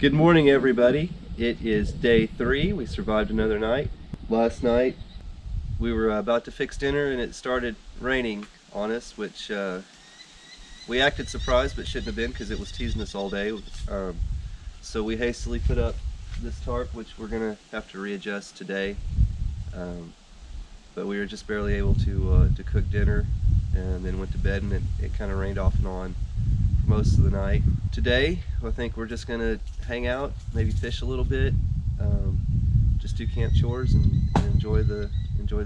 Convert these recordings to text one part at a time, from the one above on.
Good morning, everybody. It is day 3. We survived another night. Last night we were about to fix dinner and it started raining on us, which we acted surprised but shouldn't have been because it was teasing us all day. So we hastily put up this tarp, which we're going to have to readjust today. But we were just barely able to cook dinner and then went to bed, and it kind of rained off and on for most of the night. Today I think we're just going to hang out, maybe fish a little bit, just do camp chores and enjoy the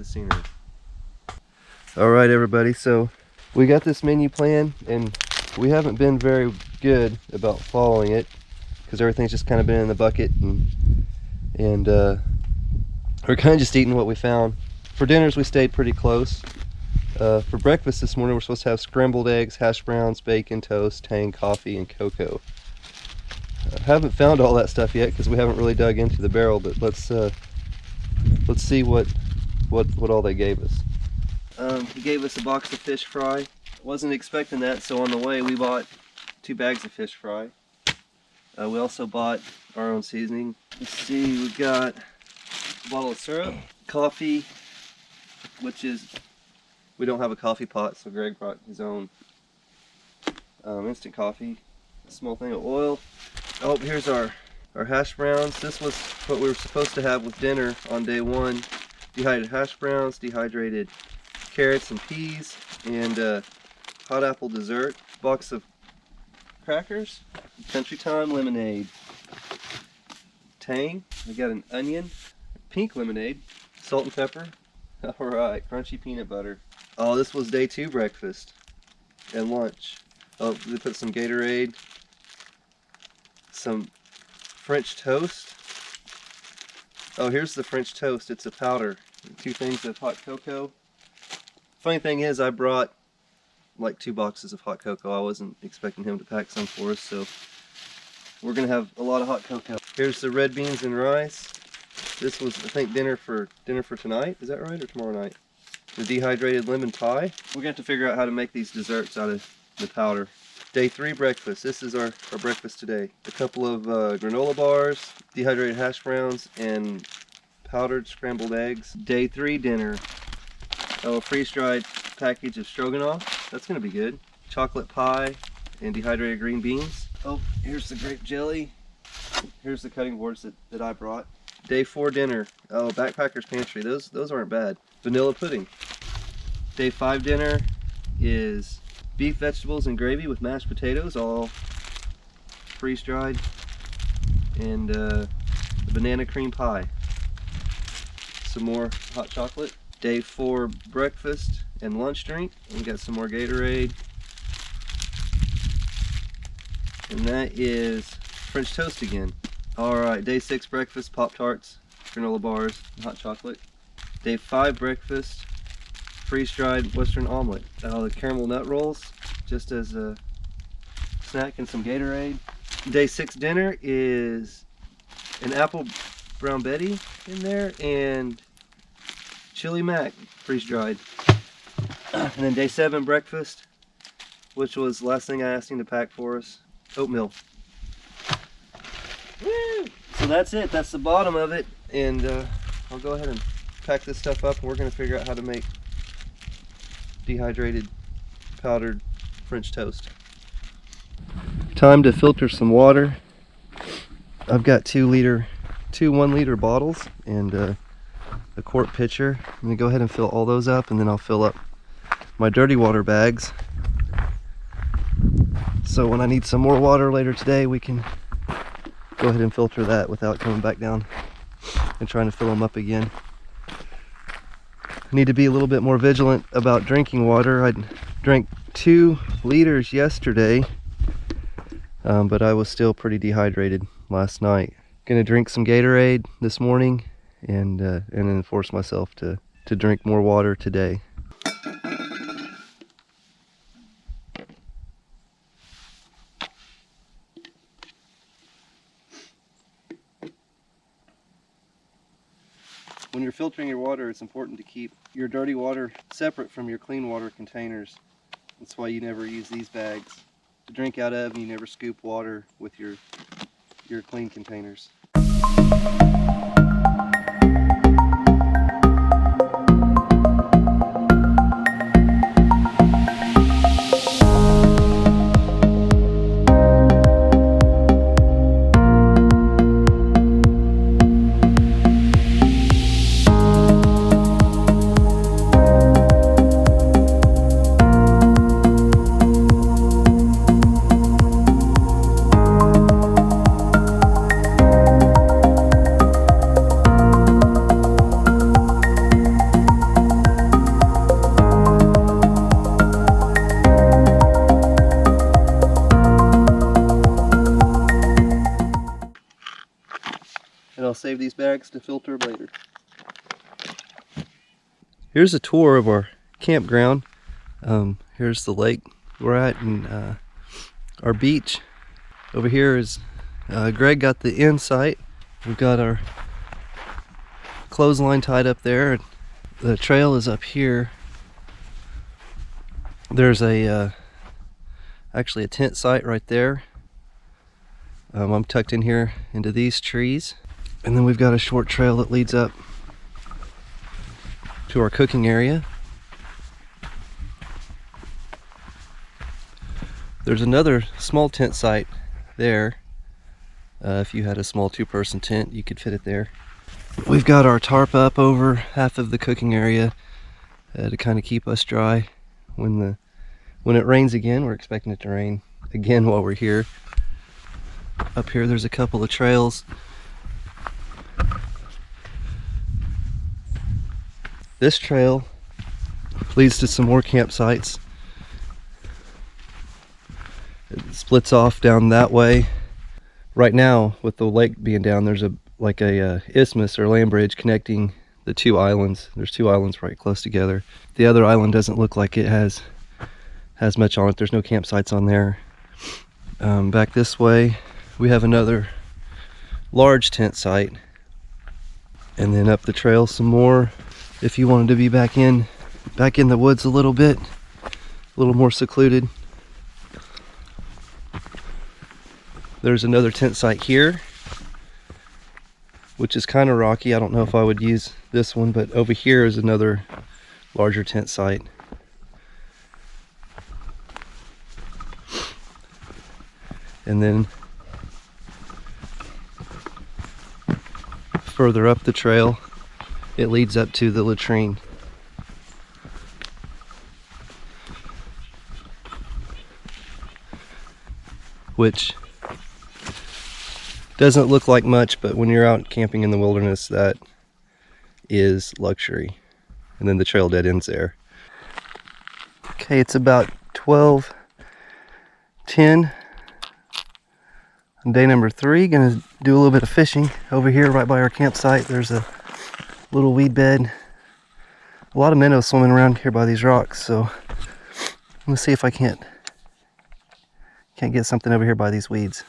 scenery. All right, everybody, so we got this menu plan and we haven't been very good about following it because everything's just kind of been in the bucket, and we're kind of just eating what we found. For dinners we stayed pretty close. For breakfast this morning we're supposed to have scrambled eggs, hash browns, bacon, toast, tang, coffee, and cocoa. I haven't found all that stuff yet because we haven't really dug into the barrel, but let's see what all they gave us. He gave us a box of fish fry. Wasn't expecting that, so on the way we bought 2 bags of fish fry. We also bought our own seasoning. Let's see, we got a bottle of syrup, coffee, which is, we don't have a coffee pot, so Greg brought his own instant coffee, a small thing of oil. Oh, here's our hash browns. This was what we were supposed to have with dinner on day 1. Dehydrated hash browns, dehydrated carrots and peas, and hot apple dessert. Box of crackers, Country Time lemonade, tang. We got an onion, pink lemonade, salt and pepper. All right, crunchy peanut butter. Oh, this was day 2 breakfast and lunch. Oh, they put some Gatorade, some French toast. Oh, here's the French toast. It's a powder. 2 things of hot cocoa. Funny thing is, I brought like 2 boxes of hot cocoa. I wasn't expecting him to pack some for us, so we're gonna have a lot of hot cocoa. Here's the red beans and rice. This was, I think, dinner for tonight. Is that right, or tomorrow night? The dehydrated lemon pie. We're gonna have to figure out how to make these desserts out of the powder. Day 3 breakfast. This is our breakfast today. A couple of granola bars, dehydrated hash browns, and powdered scrambled eggs. Day 3 dinner. Oh, a freeze-dried package of stroganoff. That's gonna be good. Chocolate pie and dehydrated green beans. Oh, here's the grape jelly. Here's the cutting boards that I brought. Day 4 dinner. Oh, Backpacker's Pantry. Those aren't bad. Vanilla pudding. Day 5 dinner is beef, vegetables, and gravy with mashed potatoes, all freeze-dried, and a banana cream pie. Some more hot chocolate. Day 4 breakfast and lunch drink. We got some more Gatorade. And that is French toast again. Alright, day 6 breakfast, Pop-Tarts, granola bars, and hot chocolate. Day 5 breakfast, freeze-dried Western omelet. The caramel nut rolls, just as a snack, and some Gatorade. Day 6 dinner is an apple brown Betty in there, and chili mac, freeze-dried. And then day 7 breakfast, which was the last thing I asked him to pack for us, oatmeal. Woo! So that's it. That's the bottom of it, and I'll go ahead and pack this stuff up, and we're going to figure out how to make dehydrated powdered French toast. Time to filter some water. I've got 2 1 liter bottles and a quart pitcher. I'm going to go ahead and fill all those up, and then I'll fill up my dirty water bags. So when I need some more water later today, we can go ahead and filter that without coming back down and trying to fill them up again. I need to be a little bit more vigilant about drinking water. I drank 2 liters yesterday, but I was still pretty dehydrated last night. Gonna drink some Gatorade this morning and then force myself to drink more water today. When you're filtering your water, it's important to keep your dirty water separate from your clean water containers. That's why you never use these bags to drink out of, and you never scoop water with your your clean containers. And I'll save these bags to filter later. Here's a tour of our campground. Here's the lake we're at, and our beach. Over here is Greg got the end site. We've got our clothesline tied up there. The trail is up here. There's a actually a tent site right there. I'm tucked in here into these trees. And then we've got a short trail that leads up to our cooking area. There's another small tent site there. If you had a small 2-person tent, you could fit it there. We've got our tarp up over half of the cooking area to kind of keep us dry when it rains again. We're expecting it to rain again while we're here. Up here there's a couple of trails. This trail leads to some more campsites. It splits off down that way. Right now, with the lake being down, there's a isthmus or land bridge connecting the 2 islands. There's 2 islands right close together. The other island doesn't look like it has much on it. There's no campsites on there. Back this way, we have another large tent site, and then up the trail some more. If you wanted to be back in the woods a little bit, a little more secluded. There's another tent site here, which is kind of rocky. I don't know if I would use this one, but over here is another larger tent site. And then further up the trail, it leads up to the latrine. Which doesn't look like much, but when you're out camping in the wilderness, that is luxury. And then the trail dead ends there. Okay, it's about 12:10 on day number 3. Gonna do a little bit of fishing over here right by our campsite. There's a little weed bed. A lot of minnows swimming around here by these rocks, so I'm gonna see if I can't get something over here by these weeds.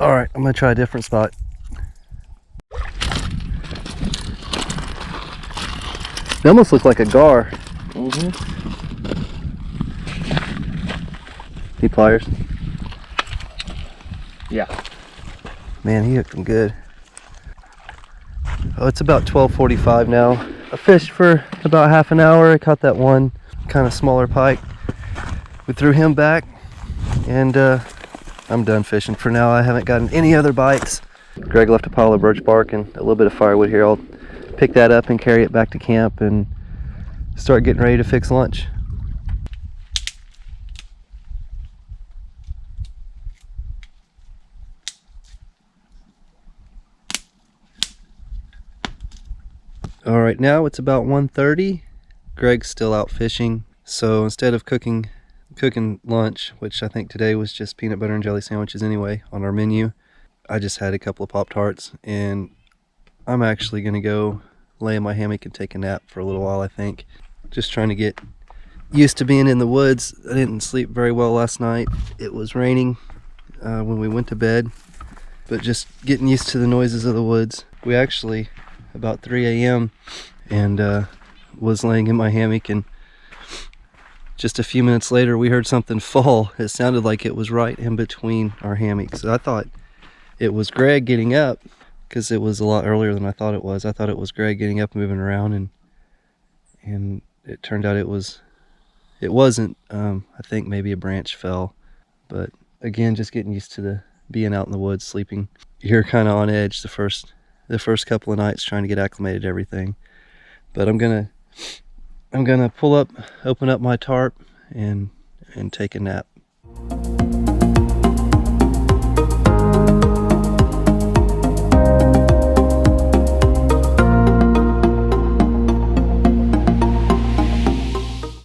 Alright, I'm going to try a different spot. They almost look like a gar. Need pliers? Yeah. Man, he hooked them good. Oh, it's about 12:45 now. I fished for about half an hour. I caught that one kind of smaller pike. We threw him back, and I'm done fishing for now. I haven't gotten any other bites. Greg left a pile of birch bark and a little bit of firewood here. I'll pick that up and carry it back to camp and start getting ready to fix lunch. All right, now it's about 1:30. Greg's still out fishing, so instead of cooking cooking lunch, which I think today was just peanut butter and jelly sandwiches anyway on our menu. I just had a couple of Pop-Tarts, and I'm actually going to go lay in my hammock and take a nap for a little while, I think. Just trying to get used to being in the woods. I didn't sleep very well last night. It was raining when we went to bed, but just getting used to the noises of the woods. We actually, about 3 a.m., and was laying in my hammock, and just a few minutes later we heard something fall. It sounded like it was right in between our hammocks. So I thought it was Greg getting up, because it was a lot earlier than I thought it was. I thought it was Greg getting up, moving around, and it turned out it wasn't. I think maybe a branch fell, but again, just getting used to the being out in the woods, sleeping. You're kind of on edge the first couple of nights trying to get acclimated to everything. But I'm gonna open up my tarp and take a nap.